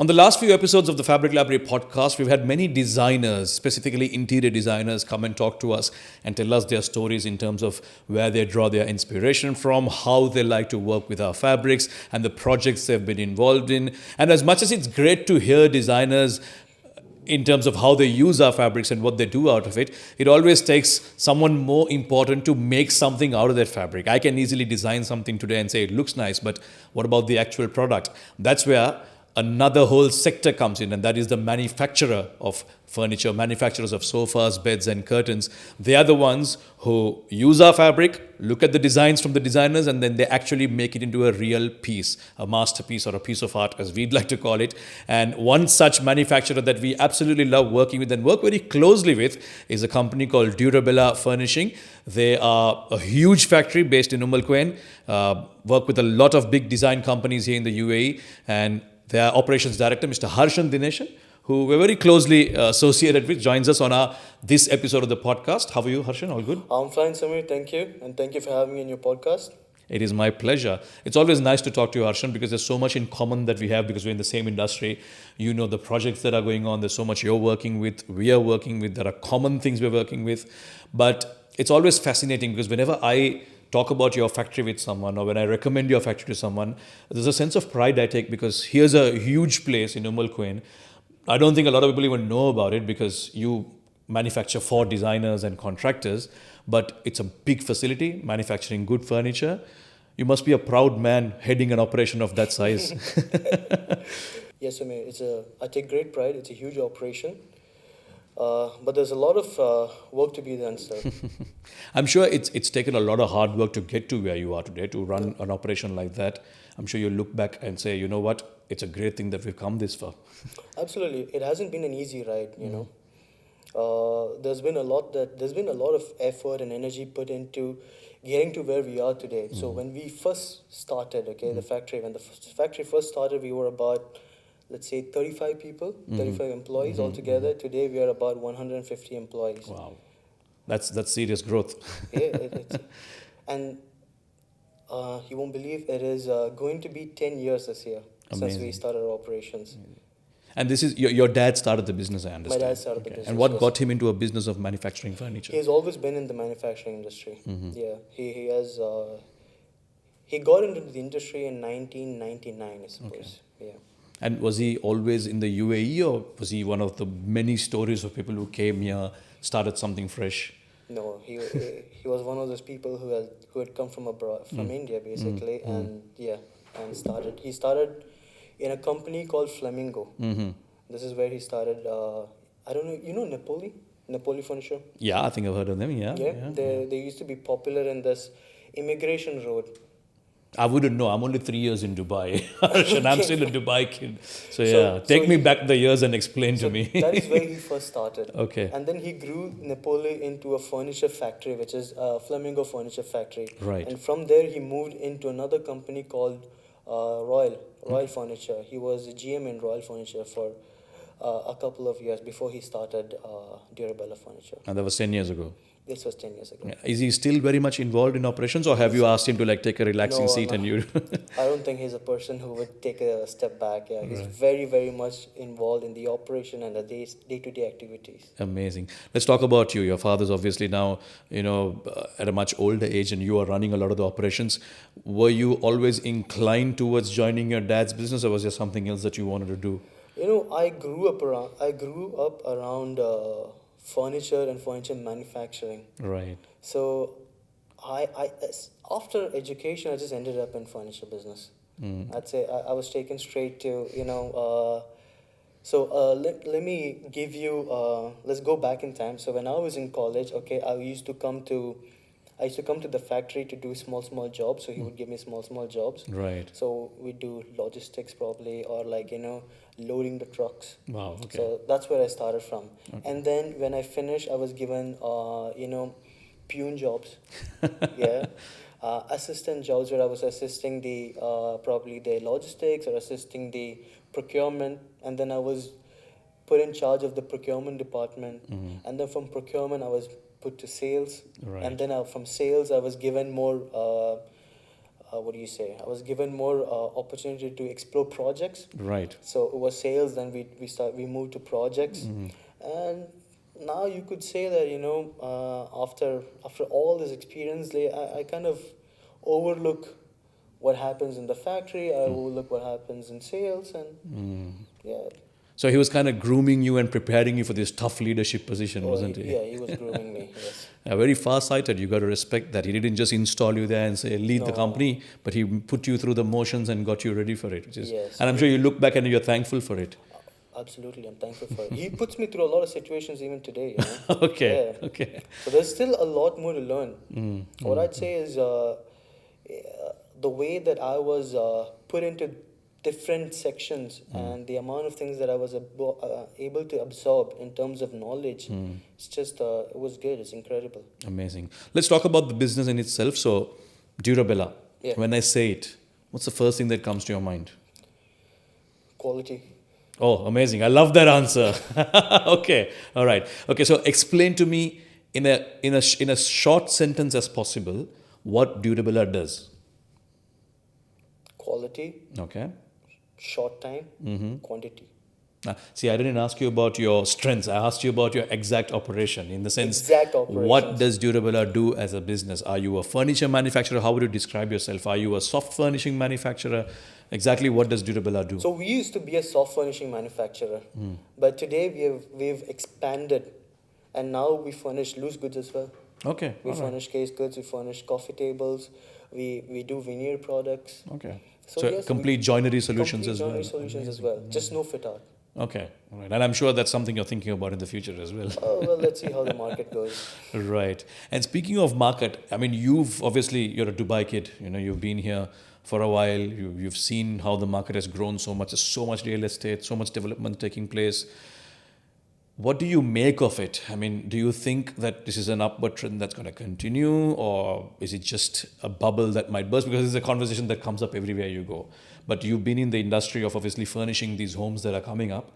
On the last few episodes of the Fabric Library podcast, we've had many designers, specifically interior designers, come and talk to us and tell us their stories in terms of where they draw their inspiration from, how they like to work with our fabrics, and the projects they've been involved in. And as much as it's great to hear designers in terms of how they use our fabrics and what they do out of it, it always takes someone more important to make something out of that fabric. I can easily design something today and say it looks nice, but what about the actual product? That's where another whole sector comes in, and that is the manufacturer of furniture, manufacturers of sofas, beds, and curtains. They are the ones who use our fabric, look at the designs from the designers, and then they actually make it into a real piece, a masterpiece or a piece of art, as we'd like to call it. And one such manufacturer that we absolutely love working with and work very closely with is a company called Durabella Furnishing. They are a huge factory based in Quain, work with a lot of big design companies here in the UAE, and their operations director, Mr. Harshan Dineshan, who we're very closely associated with, joins us on this episode of the podcast. How are you, Harshan? All good? I'm fine, Samir. Thank you. And thank you for having me in your podcast. It is my pleasure. It's always nice to talk to you, Harshan, because there's so much in common that we have because we're in the same industry. You know the projects that are going on. There's so much you're working with, we are working with. There are common things we're working with. But it's always fascinating because whenever I talk about your factory with someone or when I recommend your factory to someone, there's a sense of pride I take because here's a huge place in Quain. I don't think a lot of people even know about it because you manufacture for designers and contractors, but it's a big facility manufacturing good furniture. You must be a proud man heading an operation of that size. Yes, Samir. I take great pride. It's a huge operation. But there's a lot of work to be done still. I'm sure it's taken a lot of hard work to get to where you are today, to run an operation like that. I'm sure you look back and say, you know what, it's a great thing that we've come this far. Absolutely. It hasn't been an easy ride, you know. There's been a lot of effort and energy put into getting to where we are today. So when we first started, the factory, when the factory first started, we were about, let's say, 35 people, 35 employees altogether. Today we are about 150 employees. Wow, that's serious growth. And you won't believe it is going to be 10 years this year. Amazing. Since we started our operations. And this is your dad started the business, I understand. My dad started the business. And what yes. got him into a business of manufacturing furniture? He has always been in the manufacturing industry. Yeah, he has. He got into the industry in 1999, I suppose. Okay. Yeah. And was he always in the UAE or was he one of the many stories of people who came here, started something fresh? No, he was one of those people who had come from abroad, from India basically, and he started in a company called Flamingo. This is where he started. I don't know, you know Napoli Furniture? Yeah, I think I've heard of them. Yeah. They used to be popular in this immigration road. I wouldn't know. I'm only 3 years in Dubai. And I'm still a Dubai kid. So take me back the years and explain to me. That is where he first started. Okay. And then he grew Napoli into a furniture factory, which is Flamingo Furniture Factory. Right. And from there, he moved into another company called Royal Furniture. He was a GM in Royal Furniture for a couple of years before he started Durabella Furniture. And that was 10 years ago. This was 10 years ago. Is he still very much involved in operations or have you asked him to take a relaxing seat and you... I don't think he's a person who would take a step back. Yeah, he's very, very much involved in the operation and the day-to-day activities. Amazing. Let's talk about you. Your father's obviously now, at a much older age and you are running a lot of the operations. Were you always inclined towards joining your dad's business or was there something else that you wanted to do? I grew up around furniture and furniture manufacturing. Right. So, after education, I just ended up in furniture business. I'd say I was taken straight to let me give you. Let's go back in time. So when I was in college, I used to come to the factory to do small jobs. So he would give me small jobs. Right. So we do logistics probably, or loading the trucks. Wow. Okay. So that's where I started from. Okay. And then when I finished, I was given peon jobs. Assistant jobs where I was assisting the probably the logistics or assisting the procurement, and then I was put in charge of the procurement department, and then from procurement I was put to sales, Right. and then from sales I was given more what do you say? I was given more opportunity to explore projects. Right. So it was sales, then we moved to projects, and now you could say that after all this experience, I kind of overlook what happens in the factory. I overlook what happens in sales, and yeah. So he was kind of grooming you and preparing you for this tough leadership position, wasn't he? Yeah, he was grooming me. Yes. Very far-sighted. You got to respect that. He didn't just install you there and say lead the No. company, but he put you through the motions and got you ready for it. Which is, Yes. and I'm sure you look back and you're thankful for it. Absolutely, I'm thankful for it. He puts me through a lot of situations even today. Okay. Yeah. Okay. So there's still a lot more to learn. What I'd say is the way that I was put into different sections and the amount of things that I was able to absorb in terms of knowledge, it's just, it was good. It's incredible. Amazing. Let's talk about the business in itself. So, Durabella, Yeah. when I say it, what's the first thing that comes to your mind? Quality. Oh, amazing. I love that answer. Okay. All right. Okay. So explain to me in a short sentence as possible what Durabella does. Quality, Okay. short time, quantity. See, I didn't ask you about your strengths. I asked you about your exact operation in the sense, Exact what operations. does Durabella do as a business? Are you a furniture manufacturer? How would you describe yourself? Are you a soft furnishing manufacturer? Exactly what does Durabella do? So we used to be a soft furnishing manufacturer, but today we've expanded, and now we furnish loose goods as well. Okay. We all right. furnish case goods, we furnish coffee tables, we do veneer products. Okay. So So yes, complete joinery solutions complete as joinery well. solutions as well. Just no fit out. Okay. All right. And I'm sure that's something you're thinking about in the future as well. Oh well, let's see how the market goes. Right. And speaking of market, I mean, you're a Dubai kid. You've been here for a while. You've seen how the market has grown so much. There's so much real estate, so much development taking place. What do you make of it? I mean, do you think that this is an upward trend that's going to continue, or is it just a bubble that might burst? Because it's a conversation that comes up everywhere you go. But you've been in the industry of obviously furnishing these homes that are coming up.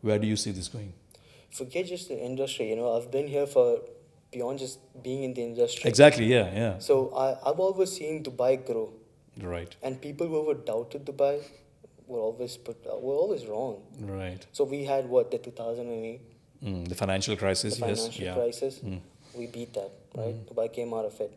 Where do you see this going? Forget just the industry. I've been here for beyond just being in the industry. Exactly. Yeah. So I've always seen Dubai grow, Right. and people who ever doubted Dubai were always wrong. Right. So we had the 2008. The financial crisis. The financial yes. crisis, we beat that, right? Dubai came out of it.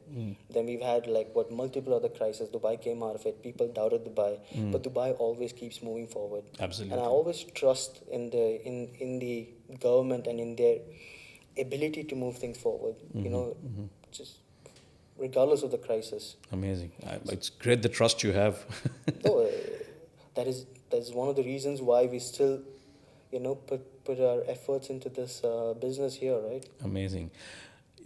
Then we've had multiple other crises. Dubai came out of it. People doubted Dubai, but Dubai always keeps moving forward. Absolutely. And I always trust in the government and in their ability to move things forward. Just regardless of the crisis. Amazing. It's great the trust you have. No, that is one of the reasons why we still, put our efforts into this business here, right? Amazing.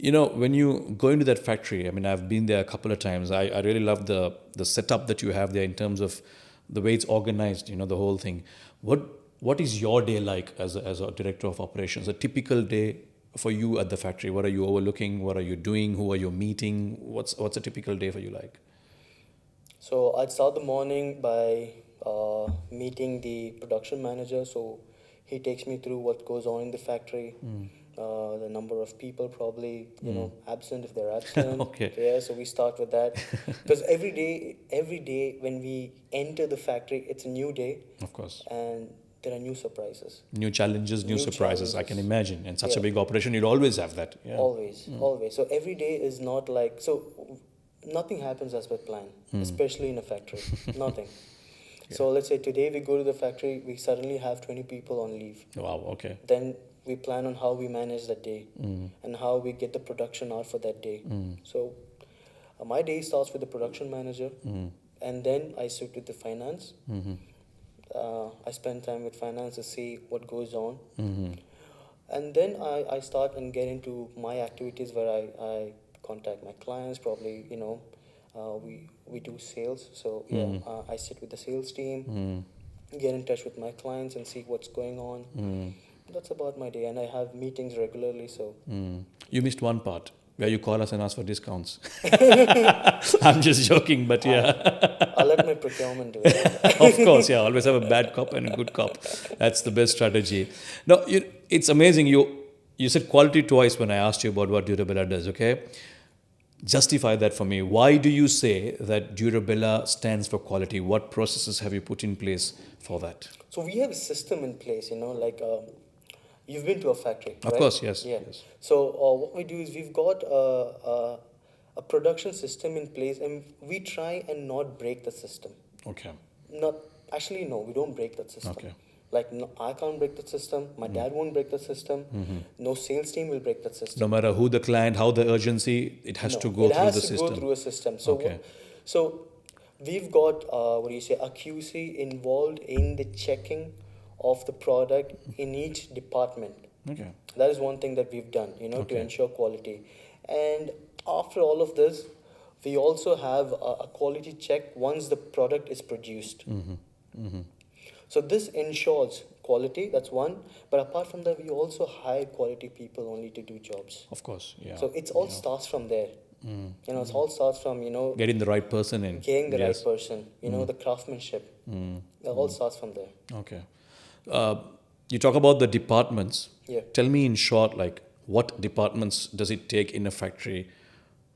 When you go into that factory, I mean, I've been there a couple of times. I really love the setup that you have there in terms of the way it's organized, the whole thing. What is your day like as a director of operations? A typical day for you at the factory? What are you overlooking? What are you doing? Who are you meeting? What's a typical day for you like? So I'd start the morning by meeting the production manager. So he takes me through what goes on in the factory, the number of people probably, absent if they're absent. Okay. Yeah, so we start with that. Because every day when we enter the factory, it's a new day. Of course. And there are new surprises. New challenges, new surprises, I challenges. can imagine. And such a Yeah. big operation, you'd always have that. Yeah. Always. So every day is not nothing happens as per plan, especially in a factory. Nothing. So let's say today we go to the factory, we suddenly have 20 people on leave. Wow, okay. Then we plan on how we manage that day and how we get the production out for that day. So my day starts with the production manager, and then I sit with the finance. I spend time with finance to see what goes on. And then I start and get into my activities where I contact my clients, probably, we do sales. So I sit with the sales team, get in touch with my clients and see what's going on. That's about my day, and I have meetings regularly. So You missed one part where you call us and ask for discounts. I'm just joking, but yeah. I'll let my procurement do it. Of course, yeah. Always have a bad cop and a good cop. That's the best strategy. No, it's amazing. You said quality twice when I asked you about what Durabella does, okay? Justify that for me. Why do you say that Durabella stands for quality? What processes have you put in place for that? So we have a system in place, like you've been to a factory, Of right? course, yes. Yeah. Yes. So what we do is we've got a production system in place, and we try and not break the system. Okay. Not actually, no, we don't break that system. Okay. Like no, I can't break the system. My dad won't break the system. No sales team will break that system. No matter who the client, how the urgency, it has No, to go it through has the to system. go through a system. So, Okay. so we've got a QC involved in the checking of the product in each department. Okay. That is one thing that we've done, to Okay. ensure quality. And after all of this, we also have a quality check once the product is produced. So this ensures quality, that's one. But apart from that, we also hire quality people only to do jobs. Of course. Yeah. So it's all starts from there. It all starts from, Getting the right person in. getting the Yes. right person, the craftsmanship. It all starts from there. Okay. You talk about the departments. Yeah. Tell me in short, like what departments does it take in a factory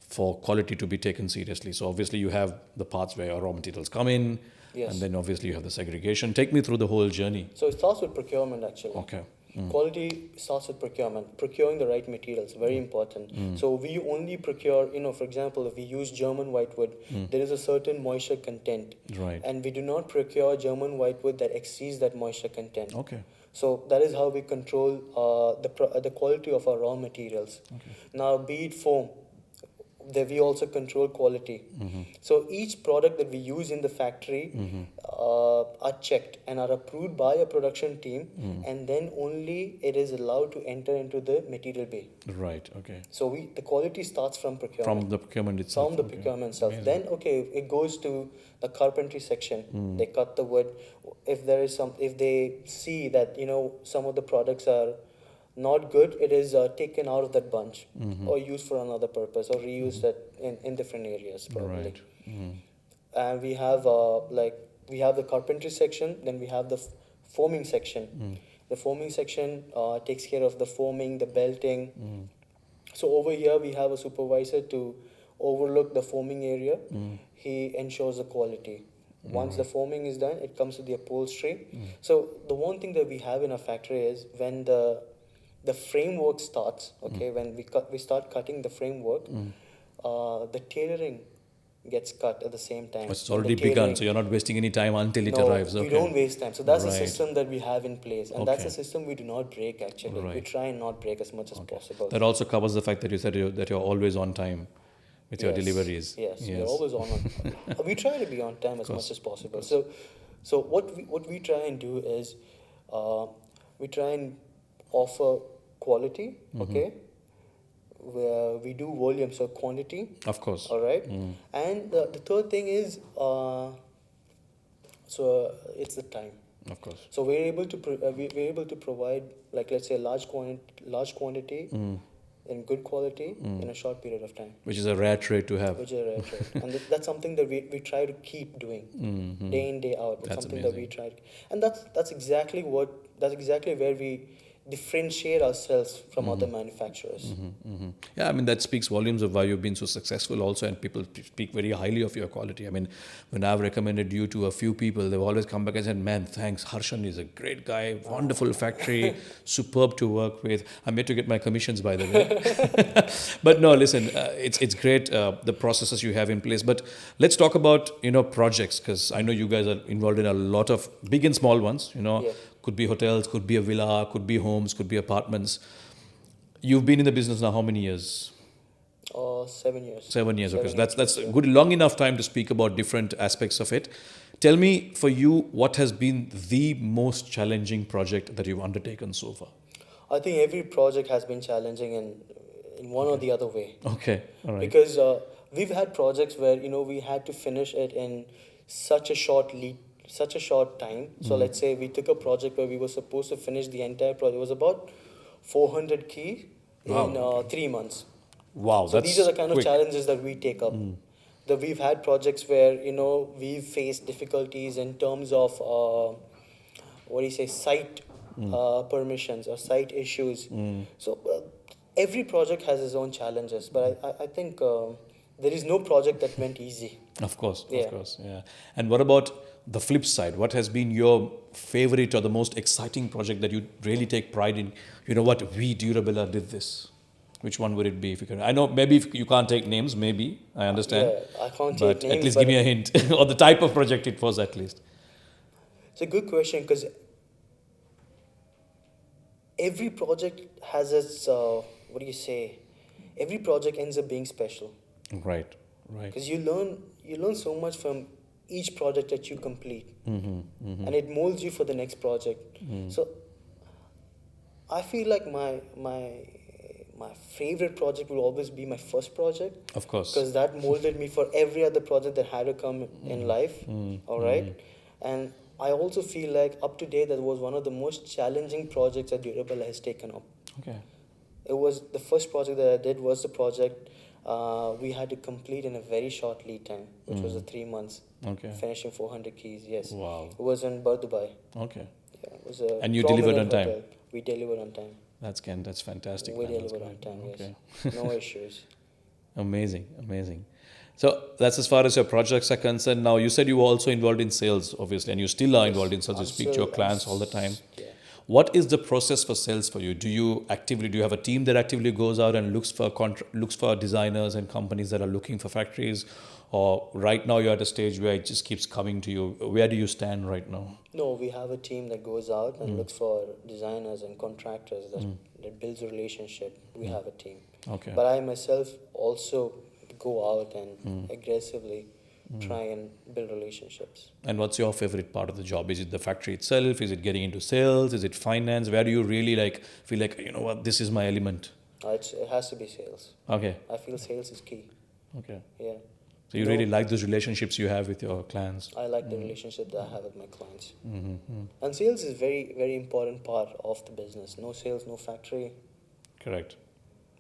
for quality to be taken seriously? So obviously you have the parts where your raw materials come in, Yes. and then obviously you have the segregation. Take me through the whole journey. So it starts with procurement actually. Okay. Quality starts with procurement. Procuring the right materials, very important. So we only procure, for example, if we use German whitewood, there is a certain moisture content. Right. And we do not procure German whitewood that exceeds that moisture content. Okay. So that is how we control the quality of our raw materials. Now, be it foam, that we also control quality. So each product that we use in the factory are checked and are approved by a production team, and then only it is allowed to enter into the material bay. Right. Okay. So the quality starts from procurement. From the procurement itself. From the Okay. procurement itself. Amazing. Then it goes to the carpentry section. They cut the wood. If they see that some of the products are not good, it is taken out of that bunch or used for another purpose or reused that in different areas probably. Right. And we have we have the carpentry section, then we have the foaming section. The foaming section takes care of the foaming, the belting. So over here we have a supervisor to overlook the foaming area. He ensures the quality. Once the foaming is done, it comes to the upholstery. So the one thing that we have in our factory is when the framework starts, when we start cutting the framework, the tailoring gets cut at the same time. It's And the already begun, tailoring- so you're not wasting any time until it no, arrives. Okay. we don't waste time. So that's the Right. system that we have in place, and that's Okay. a system we do not break. Actually, we Right. try and not break as much as possible. That also covers the fact that you said that you're always on time with your Yes, deliveries. Yes, we're always on. We try to be on time as much as possible. So what we try and do is, we try and offer quality. Okay, where we do volume, so quantity. Of course. All right, and the third thing is, it's the time. Of course. So we're able to we're able to provide, like, let's say, large quantity in good quality in a short period of time, Which is a rare trait to have. which is a rare trait. And that's something that we try to keep doing day in, day out. It's That's something that we amazing. try to, and that's exactly where we differentiate ourselves from other manufacturers. Yeah, I mean, that speaks volumes of why you've been so successful also, and people speak very highly of your quality. I mean, when I've recommended you to a few people, they've always come back and said, man, thanks, Harshan is a great guy, wonderful factory, superb to work with. I'm yet to get my commissions, by the way. But no, listen, it's great, the processes you have in place. But let's talk about, projects, because I know you guys are involved in a lot of big and small ones, Yeah. Could be hotels, could be a villa, could be homes, could be apartments. You've been in the business now how many years? 7 years. 7 years. Okay, so 7 that's years, a good, long enough time to speak about different aspects of it. Tell me, for you, what has been the most challenging project that you've undertaken so far? I think every project has been challenging in one or the other way. Okay, all right. Because we've had projects where we had to finish it in such a short time. So let's say we took a project where we were supposed to finish the entire project. It was about 400 key in 3 months. Wow, So that's these are the kind quick. of challenges that we take up. That we've had projects where we've faced difficulties in terms of site permissions or site issues. So every project has its own challenges, but I think there is no project that went easy. Of course, Yeah. of course, yeah. And what about the flip side? What has been your favorite or the most exciting project that you really take pride in? You know what, we Durabella did this. Which one would it be? If you can, I know maybe if you can't take names. Maybe I understand, Yeah, I can't take but at names, least give but me a hint or the type of project it was at least. it's a good question because every project has its, what do you say? Every project ends up being special Right, right. because you learn so much from each project that you complete, and it molds you for the next project. So I feel like my favorite project will always be my first project Of course. because that molded me for every other project that had to come in life. All right, and I also feel like up to date that was one of the most challenging projects that Durabella has taken up. Okay. It was the first project that I did was the project we had to complete in a very short lead time, which was the 3 months. Okay. Finishing 400 keys. Yes. Wow. It was in Dubai. Okay. Yeah, it was a And you delivered prominent on time? hotel. We delivered on time. That's fantastic. We Man. That's delivered on great. time. Okay. Yes. No issues. Amazing, amazing. So that's as far as your projects are concerned. Now you said you were also involved in sales, obviously, and you still are Yes. involved in sales. You I'm speak to still- your clients all the time. Yeah. What is the process for sales for you? Do you have a team that actively goes out and looks for designers and companies that are looking for factories, or right now you're at a stage where it just keeps coming to you? Where do you stand right now? No, we have a team that goes out and looks for designers and contractors that builds a relationship. We have a team. Okay. But I myself also go out and aggressively try and build relationships. And what's your favorite part of the job? Is it the factory itself? Is it getting into sales? Is it finance? Where do you really feel like, you know what, this is my element? It has to be sales. Okay. I feel sales is key. Okay. Yeah. So you really like those relationships you have with your clients? I like the relationship that I have with my clients. And sales is very, very important part of the business. No sales, no factory, Correct.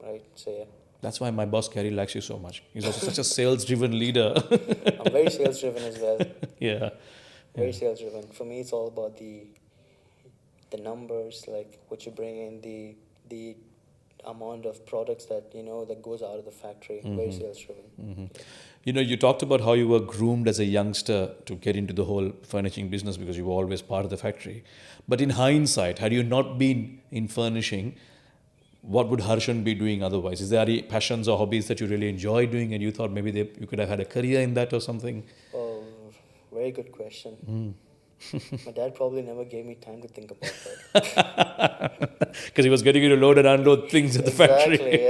right? So yeah, That's why my boss Gary likes you so much. He's also such a sales-driven leader. I'm very sales driven as well. Yeah. Very sales driven. For me, it's all about the numbers, like what you bring in, the amount of products that that goes out of the factory. Very sales driven. You know, you talked about how you were groomed as a youngster to get into the whole furnishing business because you were always part of the factory. But in hindsight, had you not been in furnishing, what would Harshan be doing otherwise? Is there any passions or hobbies that you really enjoy doing and you thought maybe you could have had a career in that or something? Oh, very good question. My dad probably never gave me time to think about that. Because he was getting you to load and unload things at the factory. Exactly,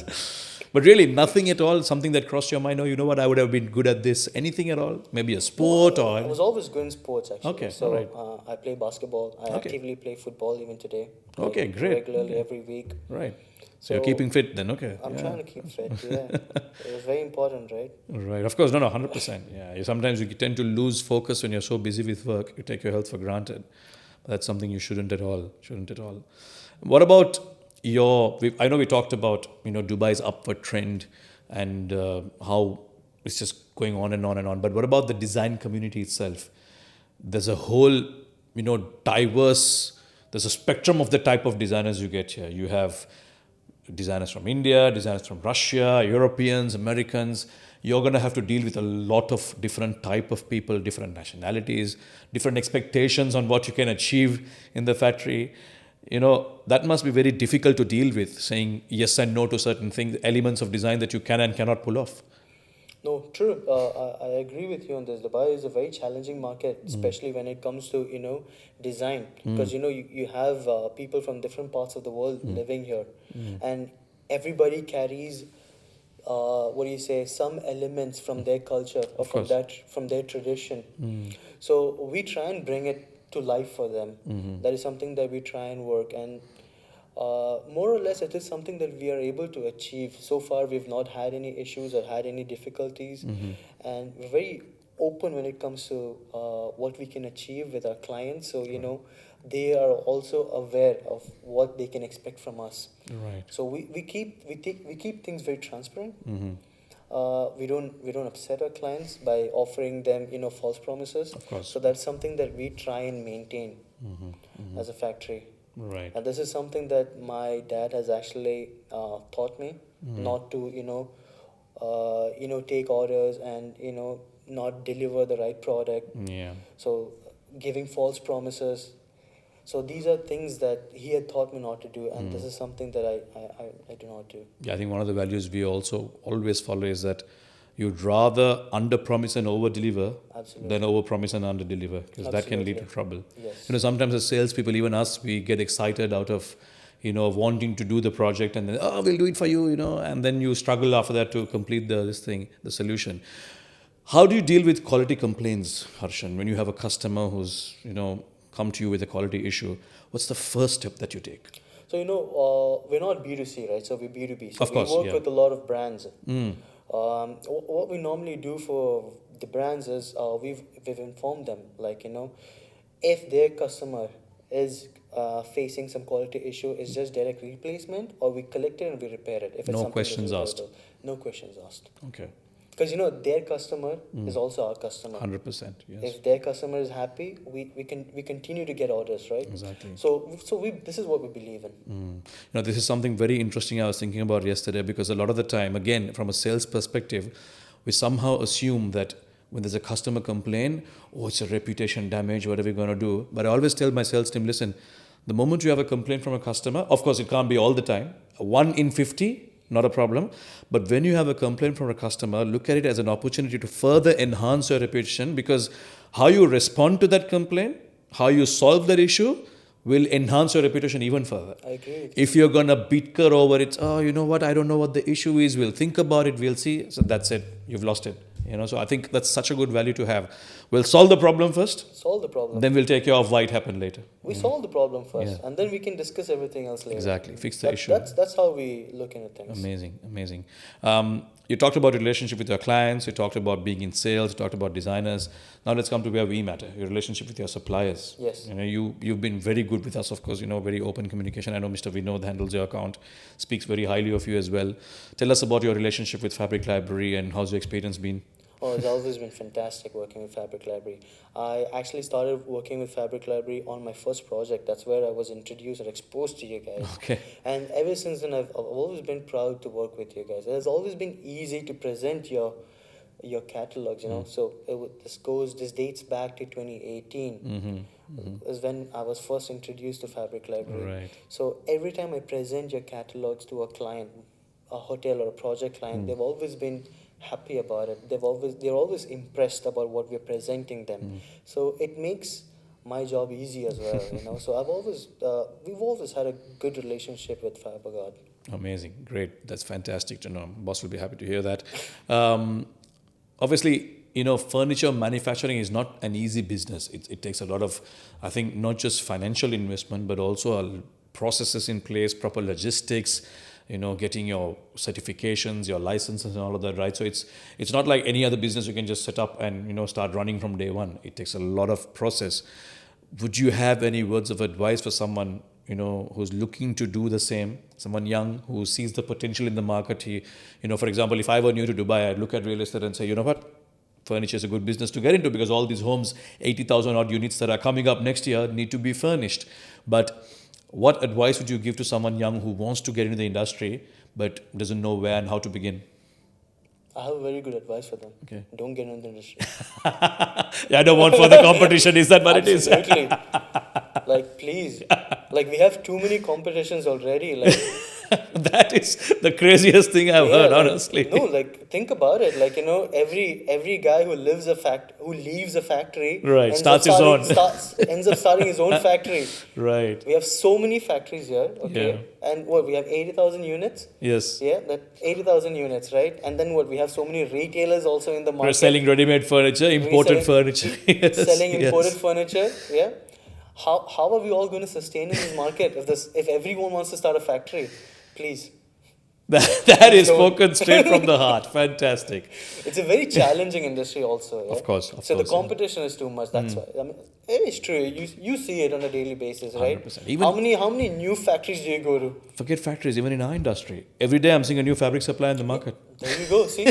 yes. But really, nothing at all, something that crossed your mind, oh, you know what, I would have been good at this, anything at all? Maybe a sport I or... was always good in sports, actually. Okay, So alright. I play basketball. I Okay. actively play football even today. Okay, great. Regularly Okay. every week. Right. So you're So keeping fit then, okay. I'm Yeah. trying to keep fit. Yeah, it was very important, right? Right, of course, no, 100%. Yeah, sometimes you tend to lose focus when you're so busy with work. You take your health for granted. But that's something you shouldn't at all. Shouldn't at all. What about I know we talked about Dubai's upward trend and how it's just going on and on and on. But what about the design community itself? There's a whole diverse. There's a spectrum of the type of designers you get here. You have designers from India, designers from Russia, Europeans, Americans. You're going to have to deal with a lot of different type of people, different nationalities, different expectations on what you can achieve in the factory. That must be very difficult to deal with, saying yes and no to certain things, elements of design that you can and cannot pull off. No, true. I agree with you on this. Dubai is a very challenging market, especially when it comes to design, because you have people from different parts of the world living here, and everybody carries some elements from their culture or Of from course. from their tradition. So we try and bring it to life for them. That is something that we try and work, and more or less it is something that we are able to achieve. So far we've not had any issues or had any difficulties, and we're very open when it comes to what we can achieve with our clients. So they are also aware of what they can expect from us. Right. So we keep things very transparent. We don't upset our clients by offering them false promises. Of course. So that's something that we try and maintain as a factory. Right. And this is something that my dad has actually taught me, not to take orders and not deliver the right product. Yeah. So giving false promises. So these are things that he had taught me not to do, and this is something that I do not do. Yeah, I think one of the values we also always follow is that you'd rather under promise and over deliver Absolutely. than over promise and under deliver, because that can lead to trouble. Yes. Sometimes as salespeople, even us, we get excited out of wanting to do the project, and then we'll do it for you, and then you struggle after that to complete the solution. How do you deal with quality complaints, Harshan, when you have a customer who's come to you with a quality issue? What's the first step that you take? So we're not B2C, right? So we're B2B. So Of course, we work yeah. with a lot of brands. What we normally do for the brands is we've informed them, if their customer is facing some quality issue, it's just direct replacement, or we collect it and we repair it. If it's No something questions that's asked. repairable. No questions asked. Okay. Because their customer is also our customer. 100%. Yes. If their customer is happy, we continue to get orders, right? Exactly. So this is what we believe in. This is something very interesting I was thinking about yesterday, because a lot of the time, again, from a sales perspective, we somehow assume that when there's a customer complaint, it's a reputation damage, what are we going to do? But I always tell my sales team, listen, the moment you have a complaint from a customer, of course, it can't be all the time. 1 in 50, not a problem. But when you have a complaint from a customer, look at it as an opportunity to further enhance your reputation, because how you respond to that complaint, how you solve that issue will enhance your reputation even further. I agree with you. If you're going to bicker over it, you know what, I don't know what the issue is, we'll think about it, we'll see. So that's it, you've lost it. So I think that's such a good value to have. We'll solve the problem first. Solve the problem. Then we'll take care of why it happened later. We solve the problem first, Yeah. and then we can discuss everything else later. Exactly. Fix the issue. That's how we look at things. Amazing. You talked about your relationship with your clients. You talked about being in sales. You talked about designers. Now let's come to where we matter. Your relationship with your suppliers. Yes. You've been very good with us, of course. Very open communication. I know Mr. Vinod handles your account, speaks very highly of you as well. Tell us about your relationship with Fabric Library and how's your experience been? Oh, it's always been fantastic working with Fabric Library. I actually started working with Fabric Library on my first project. That's where I was introduced or exposed to you guys. Okay. And ever since then, I've always been proud to work with you guys. It has always been easy to present your catalogs, So this dates back to 2018. Is when I was first introduced to Fabric Library. Right. So every time I present your catalogs to a client, a hotel or a project client, they've always been happy about it. They're always impressed about what we're presenting them. So it makes my job easy as well, So we've always had a good relationship with FaberGuard. Amazing, great. That's fantastic to know. Boss will be happy to hear that. Obviously, furniture manufacturing is not an easy business. It takes a lot of, I think, not just financial investment, but also processes in place, proper logistics, getting your certifications, your licenses and all of that, right? So it's not like any other business you can just set up and, start running from day one. It takes a lot of process. Would you have any words of advice for someone, who's looking to do the same, someone young who sees the potential in the market? For example, if I were new to Dubai, I'd look at real estate and say, you know what? Furniture is a good business to get into, because all these homes, 80,000 odd units that are coming up next year need to be furnished. But what advice would you give to someone young who wants to get into the industry but doesn't know where and how to begin? I have a very good advice for them. Okay. Don't get into the industry. Yeah, I don't want further competition. Is that what it is? Absolutely. Please. We have too many competitions already. That is the craziest thing I've heard, honestly. No, think about it. Every guy who leaves a factory, right, ends up starting his own factory. Right. We have so many factories here. Okay. Yeah. And we have 80,000 units. Yes. Yeah, that 80,000 units, right? And then we have so many retailers also in the market. We're selling ready-made furniture, imported furniture. Selling imported furniture. Yeah. How are we all going to sustain in this market if everyone wants to start a factory? Please. That is spoken straight from the heart. Fantastic. It's a very challenging industry also. Yeah? Of course. The competition is too much. That's why. I mean, it's true. You see it on a daily basis, right? 100%. Even how many new factories do you go to? Forget factories, even in our industry. Every day I'm seeing a new fabric supply in the market. There you go. See,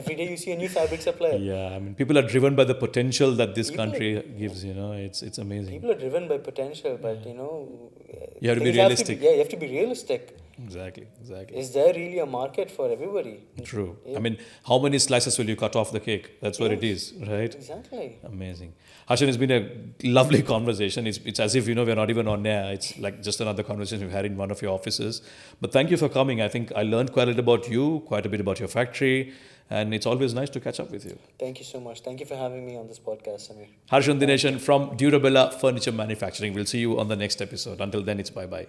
Every day you see a new fabric supplier. Yeah, I mean, people are driven by the potential that this People- country gives. It's amazing. People are driven by potential, but You have to be things realistic. yeah, you have to be realistic. Exactly. Is there really a market for everybody? True. Yeah. I mean, how many slices will you cut off the cake? That's what it is, right? Exactly. Amazing. Harshan, it's been a lovely conversation. It's as if, we're not even on air. It's like just another conversation we've had in one of your offices. But thank you for coming. I think I learned quite a bit about you, quite a bit about your factory, and it's always nice to catch up with you. Thank you so much. Thank you for having me on this podcast, Samir. Harshan Dineshan from Durabella Furniture Manufacturing. We'll see you on the next episode. Until then, it's bye-bye.